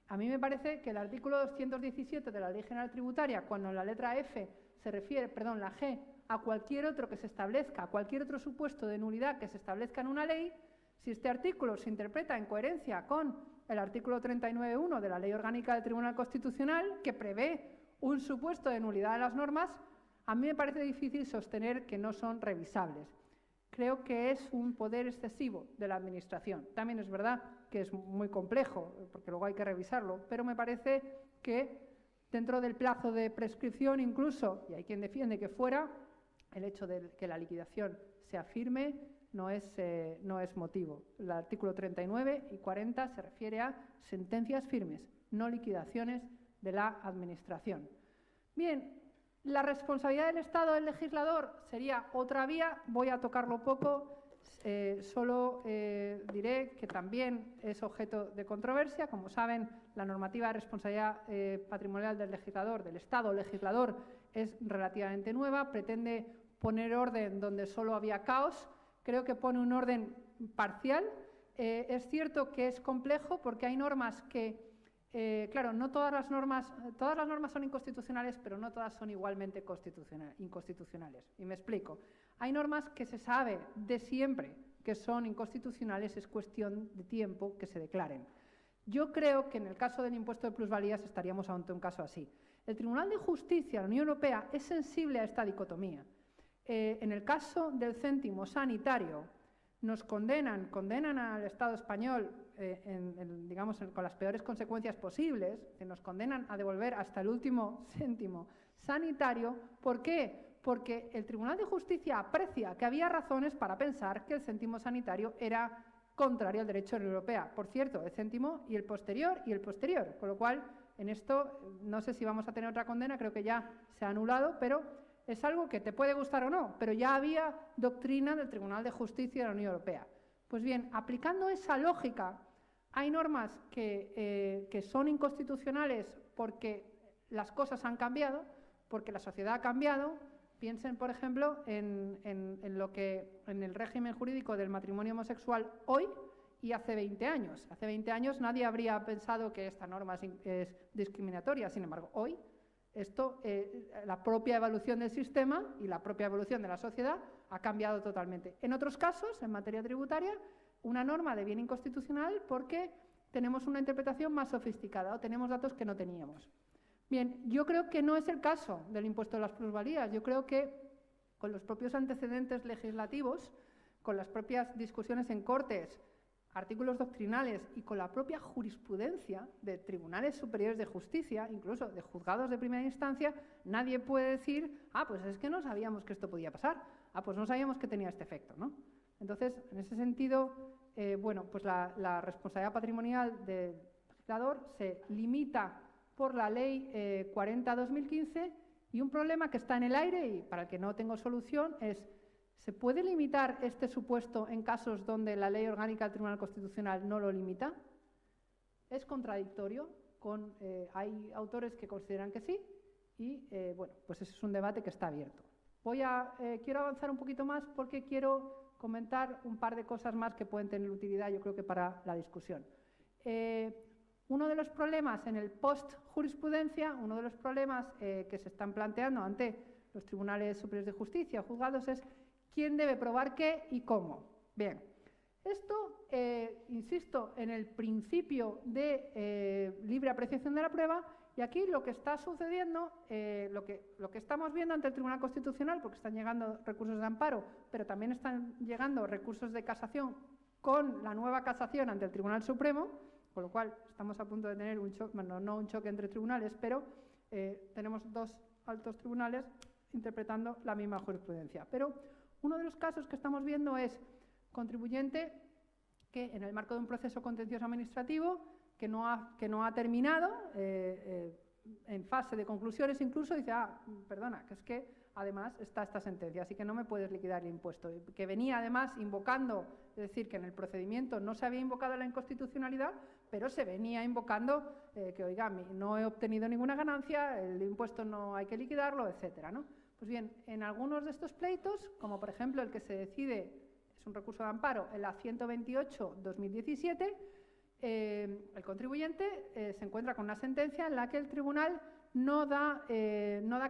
a mí me parece que el artículo 217 de la Ley General Tributaria, cuando en la letra F se refiere, perdón, la G, a cualquier otro que se establezca, a cualquier otro supuesto de nulidad que se establezca en una ley, si este artículo se interpreta en coherencia con el artículo 39.1 de la Ley Orgánica del Tribunal Constitucional, que prevé un supuesto de nulidad de las normas, a mí me parece difícil sostener que no son revisables. Creo que es un poder excesivo de la Administración. También es verdad que es muy complejo, porque luego hay que revisarlo, pero me parece que dentro del plazo de prescripción incluso, y hay quien defiende que fuera, el hecho de que la liquidación sea firme no es motivo. El artículo 39 y 40 se refiere a sentencias firmes, no liquidaciones de la Administración. Bien, la responsabilidad del Estado del legislador sería otra vía, voy a tocarlo poco, solo diré que también es objeto de controversia. Como saben, la normativa de responsabilidad patrimonial del legislador, del Estado legislador, es relativamente nueva, pretende poner orden donde solo había caos. Creo que pone un orden parcial. Es cierto que es complejo porque hay normas que, claro, no todas las normas son inconstitucionales, pero no todas son igualmente inconstitucionales. Y me explico. Hay normas que se sabe de siempre que son inconstitucionales, es cuestión de tiempo que se declaren. Yo creo que en el caso del impuesto de plusvalías estaríamos ante un caso así. El Tribunal de Justicia de la Unión Europea es sensible a esta dicotomía. En el caso del céntimo sanitario, nos condenan al Estado español, digamos, con las peores consecuencias posibles, que nos condenan a devolver hasta el último céntimo sanitario. ¿Por qué? Porque el Tribunal de Justicia aprecia que había razones para pensar que el céntimo sanitario era contrario al derecho de la Unión Europea. Por cierto, el céntimo y el posterior, con lo cual, en esto, no sé si vamos a tener otra condena, creo que ya se ha anulado, pero es algo que te puede gustar o no, pero ya había doctrina del Tribunal de Justicia de la Unión Europea. Pues bien, aplicando esa lógica, hay normas que son inconstitucionales porque las cosas han cambiado, porque la sociedad ha cambiado. Piensen, por ejemplo, en el régimen jurídico del matrimonio homosexual hoy y hace 20 años. Hace 20 años nadie habría pensado que esta norma es discriminatoria, sin embargo, hoy la propia evolución del sistema y la propia evolución de la sociedad ha cambiado totalmente. En otros casos, en materia tributaria, una norma deviene inconstitucional porque tenemos una interpretación más sofisticada o tenemos datos que no teníamos. Bien, yo creo que no es el caso del impuesto de las plusvalías. Yo creo que con los propios antecedentes legislativos, con las propias discusiones en Cortes, artículos doctrinales y con la propia jurisprudencia de tribunales superiores de justicia, incluso de juzgados de primera instancia, nadie puede decir, pues es que no sabíamos que esto podía pasar, pues no sabíamos que tenía este efecto, ¿no? Entonces, en ese sentido, bueno, pues la responsabilidad patrimonial del legislador se limita por la Ley 40/2015 y un problema que está en el aire y para el que no tengo solución es: ¿se puede limitar este supuesto en casos donde la Ley Orgánica del Tribunal Constitucional no lo limita? ¿Es contradictorio? Hay autores que consideran que sí Y, bueno, pues ese es un debate que está abierto. Quiero avanzar un poquito más porque quiero comentar un par de cosas más que pueden tener utilidad, yo creo que para la discusión. Uno de los problemas en el post-jurisprudencia, uno de los problemas que se están planteando ante los tribunales superiores de justicia, juzgados, es quién debe probar qué y cómo. Bien, esto, insisto, en el principio de libre apreciación de la prueba, y aquí lo que está sucediendo, lo que estamos viendo ante el Tribunal Constitucional, porque están llegando recursos de amparo, pero también están llegando recursos de casación con la nueva casación ante el Tribunal Supremo, con lo cual estamos a punto de tener un choque, bueno, no un choque entre tribunales, pero tenemos dos altos tribunales interpretando la misma jurisprudencia. Pero uno de los casos que estamos viendo es contribuyente que en el marco de un proceso contencioso administrativo que no ha terminado, en fase de conclusiones incluso, dice, perdona, que es que además está esta sentencia, así que no me puedes liquidar el impuesto. Que venía además invocando, es decir, que en el procedimiento no se había invocado la inconstitucionalidad, pero se venía invocando que, oiga, no he obtenido ninguna ganancia, el impuesto no hay que liquidarlo, etcétera, ¿no? Pues bien, en algunos de estos pleitos, como por ejemplo el que se decide, es un recurso de amparo, en la 128/2017, el contribuyente se encuentra con una sentencia en la que el tribunal no da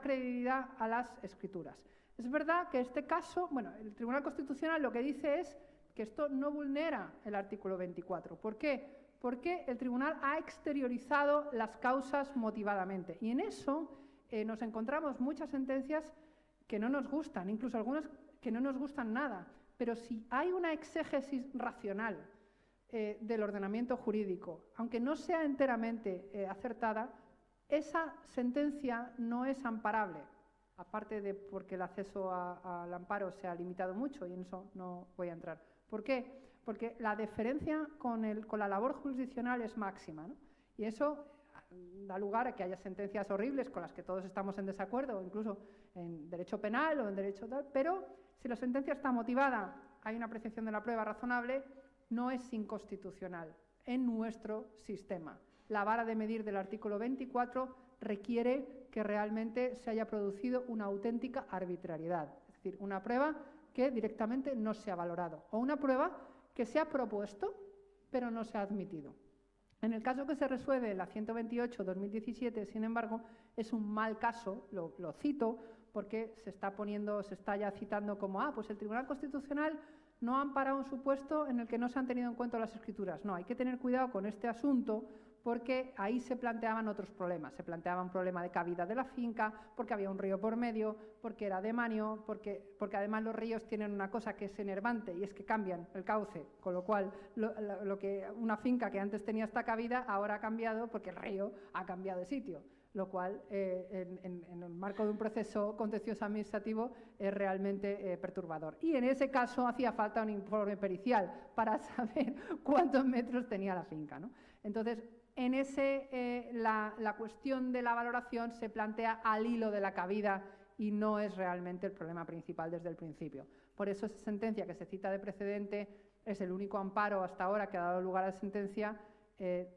credibilidad a las escrituras. Es verdad que este caso, bueno, el Tribunal Constitucional lo que dice es que esto no vulnera el artículo 24. ¿Por qué? Porque el tribunal ha exteriorizado las causas motivadamente. Y en eso nos encontramos muchas sentencias que no nos gustan, incluso algunas que no nos gustan nada. Pero si hay una exégesis racional del ordenamiento jurídico, aunque no sea enteramente acertada, esa sentencia no es amparable, aparte de porque el acceso al amparo se ha limitado mucho, y en eso no voy a entrar. ¿Por qué? Porque la deferencia con la labor jurisdiccional es máxima, ¿no? Y eso da lugar a que haya sentencias horribles con las que todos estamos en desacuerdo, incluso en derecho penal o en derecho tal, pero si la sentencia está motivada, hay una apreciación de la prueba razonable, no es inconstitucional en nuestro sistema. La vara de medir del artículo 24 requiere que realmente se haya producido una auténtica arbitrariedad, es decir, una prueba que directamente no se ha valorado o una prueba que se ha propuesto pero no se ha admitido. En el caso que se resuelve la 128/2017, sin embargo, es un mal caso, lo cito, porque se está ya citando como, pues el Tribunal Constitucional no ha amparado un supuesto en el que no se han tenido en cuenta las escrituras. No, hay que tener cuidado con este asunto porque ahí se planteaban otros problemas. Se planteaba un problema de cabida de la finca, porque había un río por medio, porque era demanio, porque además los ríos tienen una cosa que es enervante y es que cambian el cauce, con lo cual una finca que antes tenía esta cabida ahora ha cambiado porque el río ha cambiado de sitio, lo cual en el marco de un proceso contencioso administrativo es realmente perturbador. Y en ese caso hacía falta un informe pericial para saber cuántos metros tenía la finca, ¿no? Entonces, en la cuestión de la valoración se plantea al hilo de la cabida y no es realmente el problema principal desde el principio. Por eso esa sentencia que se cita de precedente es el único amparo hasta ahora que ha dado lugar a la sentencia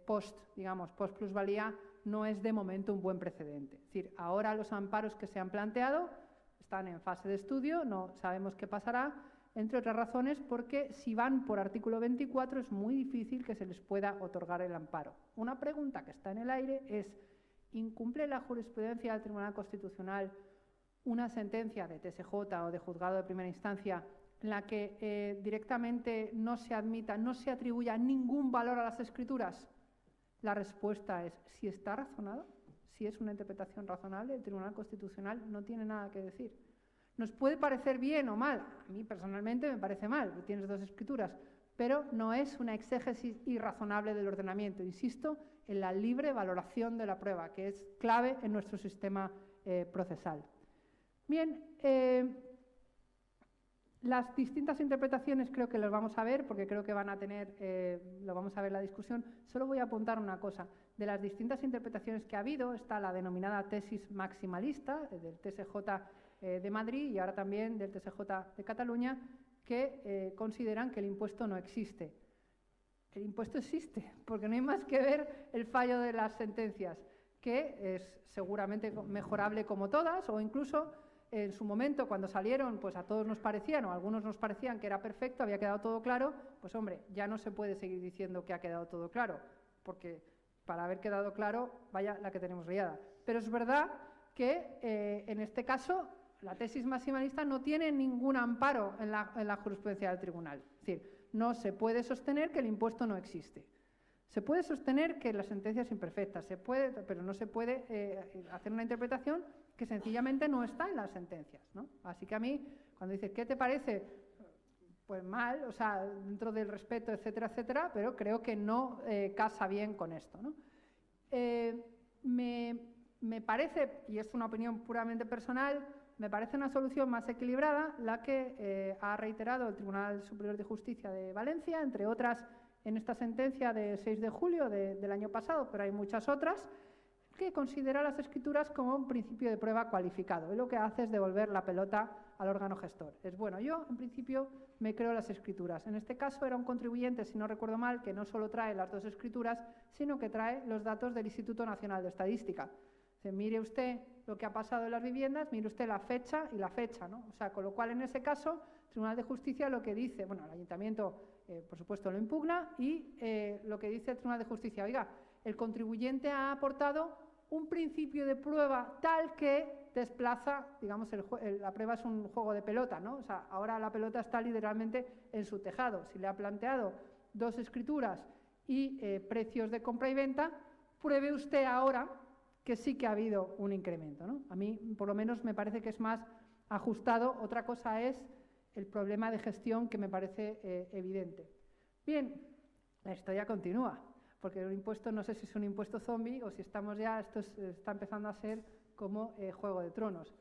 post plusvalía, no es de momento un buen precedente. Es decir, ahora los amparos que se han planteado están en fase de estudio, no sabemos qué pasará, entre otras razones porque si van por artículo 24 es muy difícil que se les pueda otorgar el amparo. Una pregunta que está en el aire es, ¿incumple la jurisprudencia del Tribunal Constitucional una sentencia de TSJ o de juzgado de primera instancia en la que directamente no se admita, no se atribuya ningún valor a las escrituras? La respuesta es, si está razonado, si es una interpretación razonable, el Tribunal Constitucional no tiene nada que decir. Nos puede parecer bien o mal, a mí personalmente me parece mal, tienes dos escrituras, pero no es una exégesis irrazonable del ordenamiento, insisto, en la libre valoración de la prueba, que es clave en nuestro sistema procesal. Bien, las distintas interpretaciones creo que las vamos a ver, porque creo que van a tener, lo vamos a ver en la discusión. Solo voy a apuntar una cosa. De las distintas interpretaciones que ha habido, está la denominada tesis maximalista, del TSJ de Madrid y ahora también del TSJ de Cataluña, que consideran que el impuesto no existe. El impuesto existe, porque no hay más que ver el fallo de las sentencias. que es seguramente mejorable como todas, o incluso en su momento, cuando salieron, pues a todos nos parecían, o a algunos nos parecían que era perfecto, había quedado todo claro, pues hombre, ya no se puede seguir diciendo que ha quedado todo claro, porque para haber quedado claro, vaya la que tenemos liada. Pero es verdad que en este caso la tesis maximalista no tiene ningún amparo en la jurisprudencia del tribunal. Es decir, no se puede sostener que el impuesto no existe. Se puede sostener que la sentencia es imperfecta, pero no se puede hacer una interpretación que sencillamente no está en las sentencias, ¿no? Así que a mí, cuando dices, ¿qué te parece? Pues mal, o sea, dentro del respeto, etcétera, etcétera, pero creo que no casa bien con esto, ¿no? Me parece, y es una opinión puramente personal, me parece una solución más equilibrada la que ha reiterado el Tribunal Superior de Justicia de Valencia, entre otras en esta sentencia de 6 de julio del año pasado, pero hay muchas otras, que considera las escrituras como un principio de prueba cualificado. Y lo que hace es devolver la pelota al órgano gestor. Es bueno, yo en principio me creo las escrituras. En este caso era un contribuyente, si no recuerdo mal, que no solo trae las dos escrituras, sino que trae los datos del Instituto Nacional de Estadística. Dice, mire usted lo que ha pasado en las viviendas, mire usted la fecha y la fecha, ¿no? O sea, con lo cual en ese caso, el Tribunal de Justicia lo que dice, bueno, el Ayuntamiento por supuesto lo impugna y lo que dice el Tribunal de Justicia, oiga, el contribuyente ha aportado un principio de prueba tal que desplaza, digamos, la prueba es un juego de pelota, ¿no? O sea, ahora la pelota está literalmente en su tejado. Si le ha planteado dos escrituras y precios de compra y venta, pruebe usted ahora que sí que ha habido un incremento, ¿no? A mí, por lo menos, me parece que es más ajustado. Otra cosa es el problema de gestión que me parece evidente. Bien, la historia continúa, porque el impuesto, no sé si es un impuesto zombie o si estamos ya, está empezando a ser como Juego de Tronos.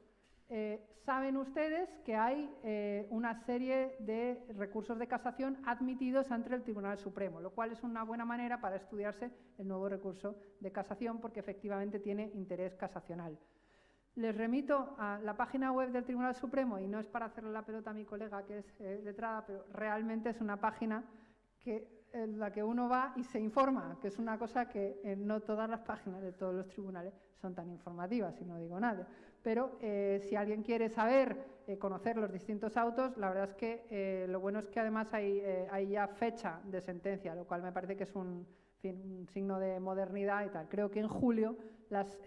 Saben ustedes que hay una serie de recursos de casación admitidos ante el Tribunal Supremo, lo cual es una buena manera para estudiarse el nuevo recurso de casación porque efectivamente tiene interés casacional. Les remito a la página web del Tribunal Supremo, y no es para hacerle la pelota a mi colega que es letrada, pero realmente es una página en la que uno va y se informa, que es una cosa que no todas las páginas de todos los tribunales son tan informativas, y no digo nada. Pero si alguien quiere saber, conocer los distintos autos, la verdad es que lo bueno es que además hay ya fecha de sentencia, lo cual me parece que es un signo de modernidad y tal. Creo que en julio las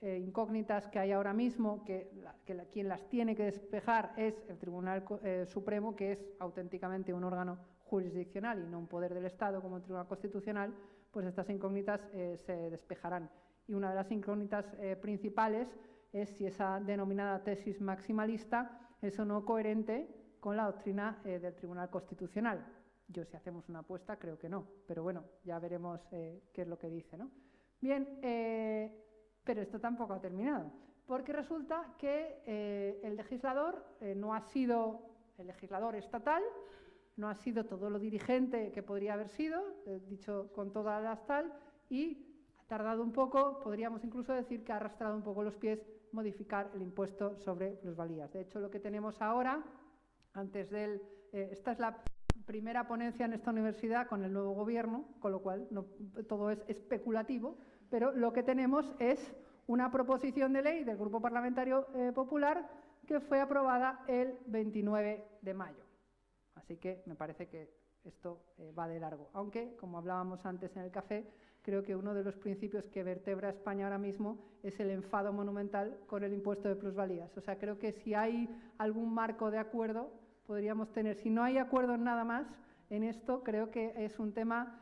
incógnitas que hay ahora mismo, quien las tiene que despejar es el Tribunal Supremo, que es auténticamente un órgano jurisdiccional y no un poder del Estado como el Tribunal Constitucional, pues estas incógnitas se despejarán. Y una de las incógnitas principales es si esa denominada tesis maximalista es o no coherente con la doctrina del Tribunal Constitucional. Yo, si hacemos una apuesta, creo que no, pero bueno, ya veremos qué es lo que dice, ¿no? Bien, pero esto tampoco ha terminado, porque resulta que el legislador no ha sido el legislador estatal, no ha sido todo lo dirigente que podría haber sido, dicho con todas las tal, y ha tardado un poco, podríamos incluso decir que ha arrastrado un poco los pies modificar el impuesto sobre plusvalías. De hecho, lo que tenemos ahora, esta es la primera ponencia en esta universidad con el nuevo gobierno, con lo cual todo es especulativo, pero lo que tenemos es una proposición de ley del Grupo Parlamentario Popular que fue aprobada el 29 de mayo. Así que me parece que esto va de largo. Aunque, como hablábamos antes en el café, creo que uno de los principios que vertebra a España ahora mismo es el enfado monumental con el impuesto de plusvalías. O sea, creo que si hay algún marco de acuerdo, podríamos tener. Si no hay acuerdo en nada más en esto, creo que es un tema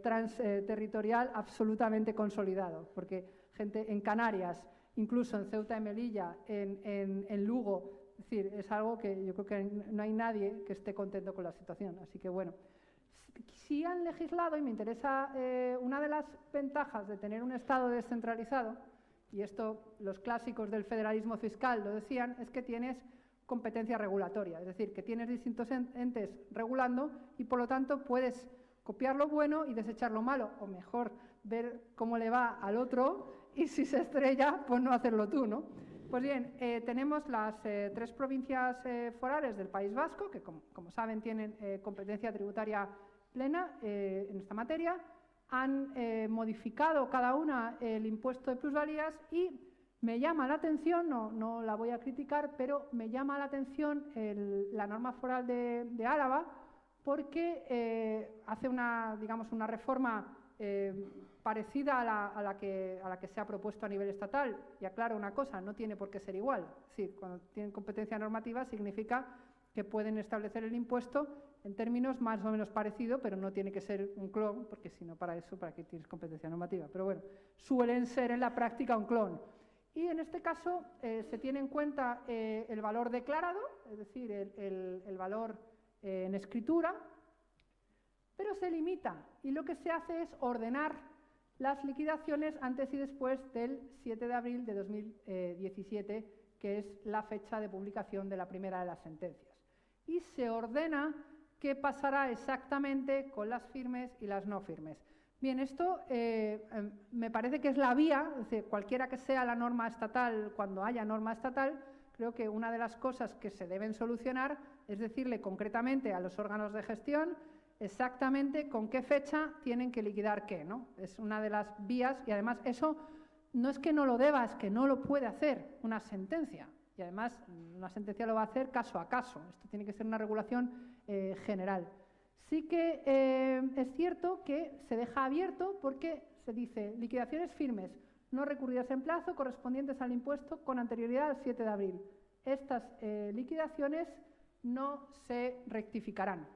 transterritorial absolutamente consolidado, porque gente en Canarias, incluso en Ceuta y Melilla, en Lugo, es decir, es algo que yo creo que no hay nadie que esté contento con la situación. Así que, bueno, si han legislado, y me interesa, una de las ventajas de tener un Estado descentralizado, y esto los clásicos del federalismo fiscal lo decían, es que tienes competencia regulatoria, es decir, que tienes distintos entes regulando y, por lo tanto, puedes copiar lo bueno y desechar lo malo, o mejor, ver cómo le va al otro y si se estrella, pues no hacerlo tú, ¿no? Pues bien, tenemos las 3 provincias forales del País Vasco, que como saben tienen competencia tributaria plena en esta materia. han modificado cada una el impuesto de plusvalías y me llama la atención, no la voy a criticar, pero me llama la atención la norma foral de Álava porque hace una reforma parecida a la que se ha propuesto a nivel estatal. Y aclaro una cosa, no tiene por qué ser igual. Es decir, cuando tienen competencia normativa significa que pueden establecer el impuesto en términos más o menos parecidos, pero no tiene que ser un clon, porque si no, para qué tienes competencia normativa. Pero bueno, suelen ser en la práctica un clon. Y en este caso se tiene en cuenta el valor declarado, es decir, el valor en escritura, pero se limita y lo que se hace es ordenar las liquidaciones antes y después del 7 de abril de 2017, que es la fecha de publicación de la primera de las sentencias. Y se ordena qué pasará exactamente con las firmes y las no firmes. Bien, esto me parece que es la vía, es decir, cualquiera que sea la norma estatal, cuando haya norma estatal, creo que una de las cosas que se deben solucionar es decirle concretamente a los órganos de gestión exactamente con qué fecha tienen que liquidar qué, ¿no? Es una de las vías y además eso no es que no lo deba, es que no lo puede hacer una sentencia. Y además una sentencia lo va a hacer caso a caso. Esto tiene que ser una regulación general. Sí que es cierto que se deja abierto porque se dice liquidaciones firmes no recurridas en plazo correspondientes al impuesto con anterioridad al 7 de abril. Estas liquidaciones no se rectificarán.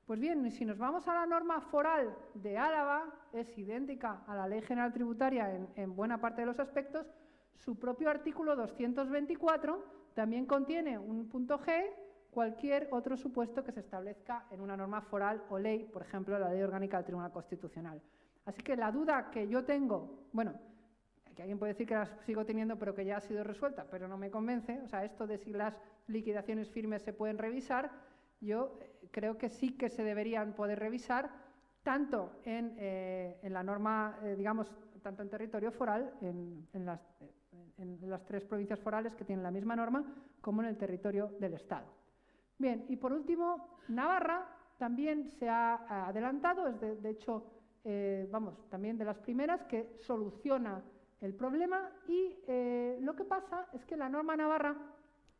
Pues bien, si nos vamos a la norma foral de Álava, es idéntica a la Ley General Tributaria en buena parte de los aspectos. Su propio artículo 224 también contiene un punto G, cualquier otro supuesto que se establezca en una norma foral o ley, por ejemplo, la Ley Orgánica del Tribunal Constitucional. Así que la duda que yo tengo, bueno, que alguien puede decir que la sigo teniendo pero que ya ha sido resuelta, pero no me convence, o sea, esto de si las liquidaciones firmes se pueden revisar, yo creo que sí que se deberían poder revisar tanto en la norma, tanto en territorio foral, en las tres provincias forales que tienen la misma norma, como en el territorio del Estado. Bien, y por último, Navarra también se ha adelantado, es de hecho, también de las primeras que soluciona el problema y lo que pasa es que la norma navarra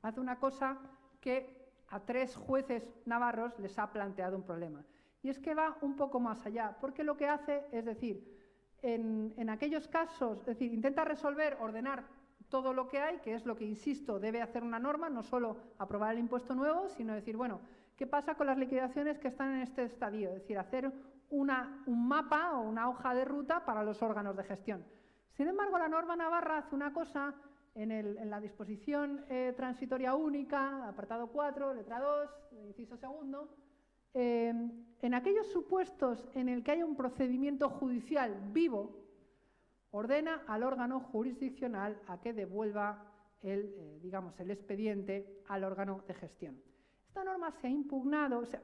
hace una cosa que a 3 jueces navarros les ha planteado un problema. Y es que va un poco más allá, porque lo que hace es decir, en aquellos casos, es decir, intenta resolver, ordenar todo lo que hay, que es lo que, insisto, debe hacer una norma, no solo aprobar el impuesto nuevo, sino decir, bueno, ¿qué pasa con las liquidaciones que están en este estadio? Es decir, hacer un mapa o una hoja de ruta para los órganos de gestión. Sin embargo, la norma navarra hace una cosa en la disposición transitoria única, apartado 4, letra 2, inciso segundo, en aquellos supuestos en el que haya un procedimiento judicial vivo, ordena al órgano jurisdiccional a que devuelva el expediente al órgano de gestión. Esta norma se ha impugnado, se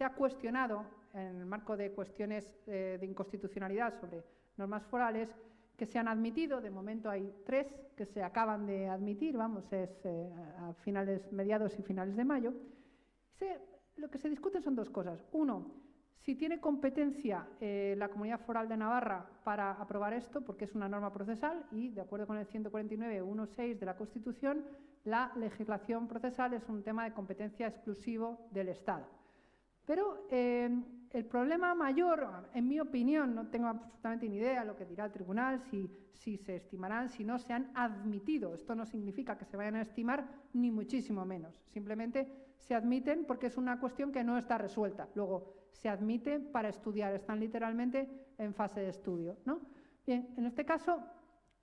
ha cuestionado en el marco de cuestiones de inconstitucionalidad sobre normas forales que se han admitido. De momento hay 3 que se acaban de admitir, a mediados y finales de mayo. Lo que se discute son 2 cosas. Uno, si tiene competencia la Comunidad Foral de Navarra para aprobar esto, porque es una norma procesal y, de acuerdo con el 149.1.6 de la Constitución, la legislación procesal es un tema de competencia exclusivo del Estado. Pero el problema mayor, en mi opinión, no tengo absolutamente ni idea de lo que dirá el tribunal, si se estimarán, si no se han admitido. Esto no significa que se vayan a estimar, ni muchísimo menos. Simplemente se admiten porque es una cuestión que no está resuelta. Luego, se admite para estudiar, están literalmente en fase de estudio, ¿no? Bien, en este caso,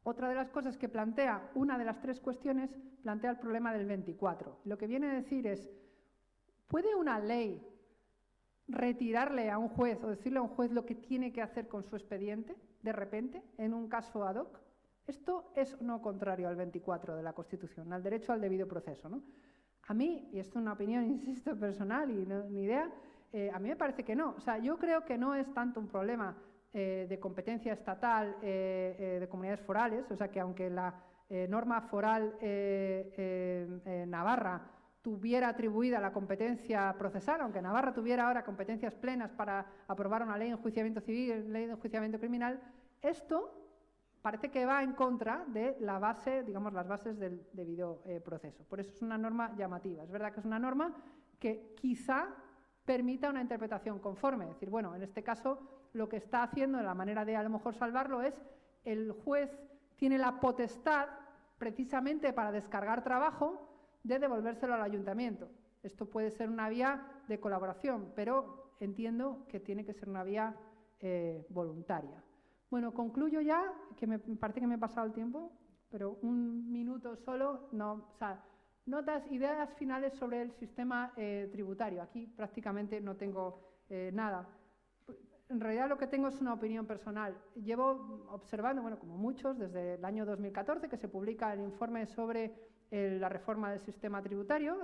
otra de las cosas que plantea, una de las 3 cuestiones, plantea el problema del 24. Lo que viene a decir es, ¿puede una ley retirarle a un juez o decirle a un juez lo que tiene que hacer con su expediente, de repente, en un caso ad hoc? Esto es no contrario al 24 de la Constitución, al derecho al debido proceso, ¿no? A mí, y esto es una opinión, insisto, personal y no, ni idea, a mí me parece que no. O sea, yo creo que no es tanto un problema de competencia estatal de comunidades forales, o sea, que aunque la norma foral navarra tuviera atribuida la competencia procesal, aunque Navarra tuviera ahora competencias plenas para aprobar una ley de enjuiciamiento civil, ley de enjuiciamiento criminal, esto parece que va en contra de la base, digamos, las bases del debido proceso. Por eso es una norma llamativa. Es verdad que es una norma que quizá permita una interpretación conforme. Es decir, bueno, en este caso lo que está haciendo, la manera de a lo mejor salvarlo es el juez tiene la potestad, precisamente para descargar trabajo, de devolvérselo al ayuntamiento. Esto puede ser una vía de colaboración, pero entiendo que tiene que ser una vía voluntaria. Bueno, concluyo ya, que me parece que me he pasado el tiempo, pero un minuto solo. No, o sea, notas, ideas finales sobre el sistema tributario. Aquí prácticamente no tengo nada. En realidad lo que tengo es una opinión personal. Llevo observando, bueno, como muchos, desde el año 2014, que se publica el informe sobre la reforma del sistema tributario,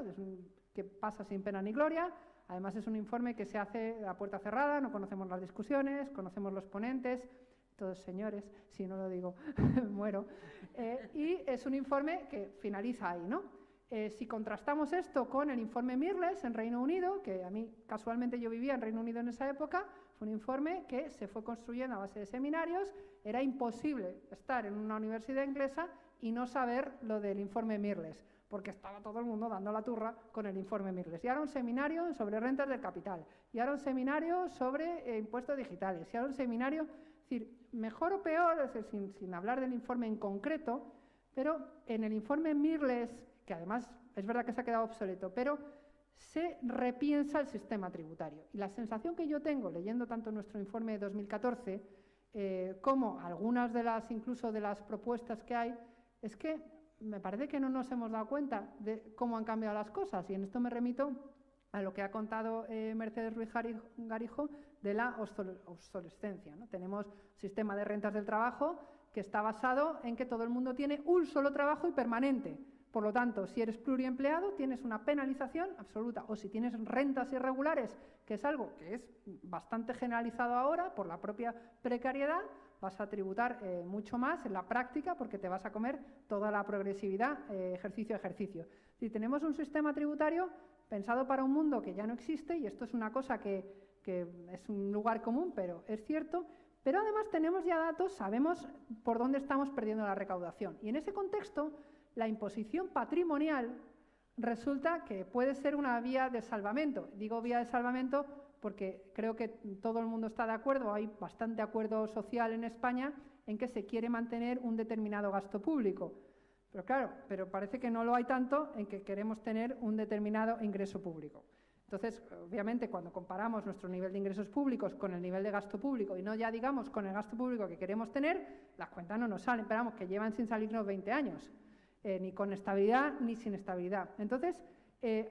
que pasa sin pena ni gloria. Además es un informe que se hace a puerta cerrada, no conocemos las discusiones, conocemos los ponentes, todos señores, si no lo digo muero. Y es un informe que finaliza ahí, ¿no? Si contrastamos esto con el informe Mirrlees en Reino Unido, que a mí casualmente yo vivía en Reino Unido en esa época, fue un informe que se fue construyendo a base de seminarios. Era imposible estar en una universidad inglesa y no saber lo del informe Mirrlees, porque estaba todo el mundo dando la turra con el informe Mirrlees. Y ahora un seminario sobre rentas del capital, y ahora un seminario sobre impuestos digitales, y ahora un seminario, es decir, mejor o peor, es decir, sin hablar del informe en concreto, pero en el informe Mirrlees, que además es verdad que se ha quedado obsoleto, pero se repiensa el sistema tributario. Y la sensación que yo tengo, leyendo tanto nuestro informe de 2014, como algunas de las, incluso de las propuestas que hay, es que me parece que no nos hemos dado cuenta de cómo han cambiado las cosas. Y en esto me remito a lo que ha contado Mercedes Ruiz Garijo de la obsolescencia, ¿no? Tenemos un sistema de rentas del trabajo que está basado en que todo el mundo tiene un solo trabajo y permanente. Por lo tanto, si eres pluriempleado, tienes una penalización absoluta. O si tienes rentas irregulares, que es algo que es bastante generalizado ahora por la propia precariedad, vas a tributar mucho más en la práctica porque te vas a comer toda la progresividad ejercicio a ejercicio. Si tenemos un sistema tributario pensado para un mundo que ya no existe, y esto es una cosa que es un lugar común, pero es cierto, pero además tenemos ya datos, sabemos por dónde estamos perdiendo la recaudación. Y en ese contexto, la imposición patrimonial resulta que puede ser una vía de salvamento. Digo vía de salvamento porque creo que todo el mundo está de acuerdo, hay bastante acuerdo social en España en que se quiere mantener un determinado gasto público. Pero claro, pero parece que no lo hay tanto en que queremos tener un determinado ingreso público. Entonces, obviamente, cuando comparamos nuestro nivel de ingresos públicos con el nivel de gasto público y no ya digamos con el gasto público que queremos tener, las cuentas no nos salen, pero vamos, que llevan sin salirnos 20 años. Ni con estabilidad ni sin estabilidad. Entonces,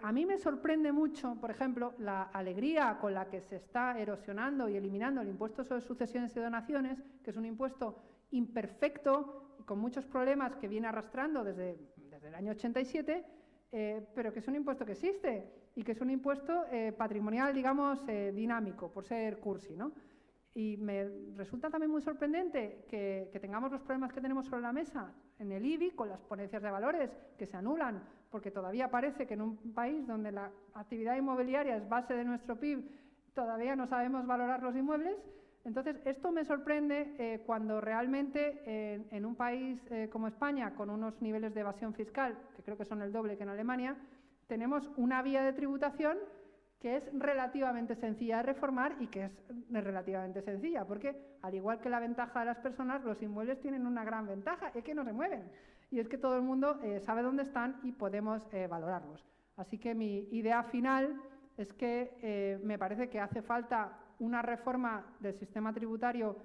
a mí me sorprende mucho, por ejemplo, la alegría con la que se está erosionando y eliminando el impuesto sobre sucesiones y donaciones, que es un impuesto imperfecto y con muchos problemas que viene arrastrando desde el año 87, pero que es un impuesto que existe y que es un impuesto patrimonial, digamos, dinámico, por ser cursi, ¿no? Y me resulta también muy sorprendente que tengamos los problemas que tenemos sobre la mesa en el IBI con las ponencias de valores que se anulan, porque todavía parece que en un país donde la actividad inmobiliaria es base de nuestro PIB, todavía no sabemos valorar los inmuebles. Entonces, esto me sorprende cuando realmente en un país como España, con unos niveles de evasión fiscal, que creo que son el doble que en Alemania, tenemos una vía de tributación que es relativamente sencilla de reformar y que es relativamente sencilla, porque al igual que la ventaja de las personas, los inmuebles tienen una gran ventaja, es que no se mueven, y es que todo el mundo sabe dónde están y podemos valorarlos. Así que mi idea final es que me parece que hace falta una reforma del sistema tributario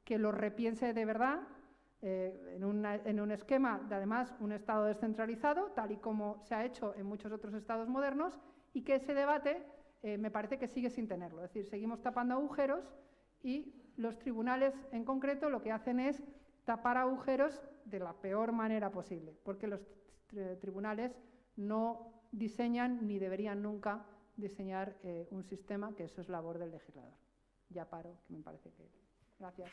que lo repiense de verdad, en un esquema de, además, un Estado descentralizado, tal y como se ha hecho en muchos otros Estados modernos, y que ese debate me parece que sigue sin tenerlo. Es decir, seguimos tapando agujeros y los tribunales en concreto lo que hacen es tapar agujeros de la peor manera posible, porque los tribunales no diseñan ni deberían nunca diseñar un sistema, que eso es labor del legislador. Ya paro, que me parece que... Gracias.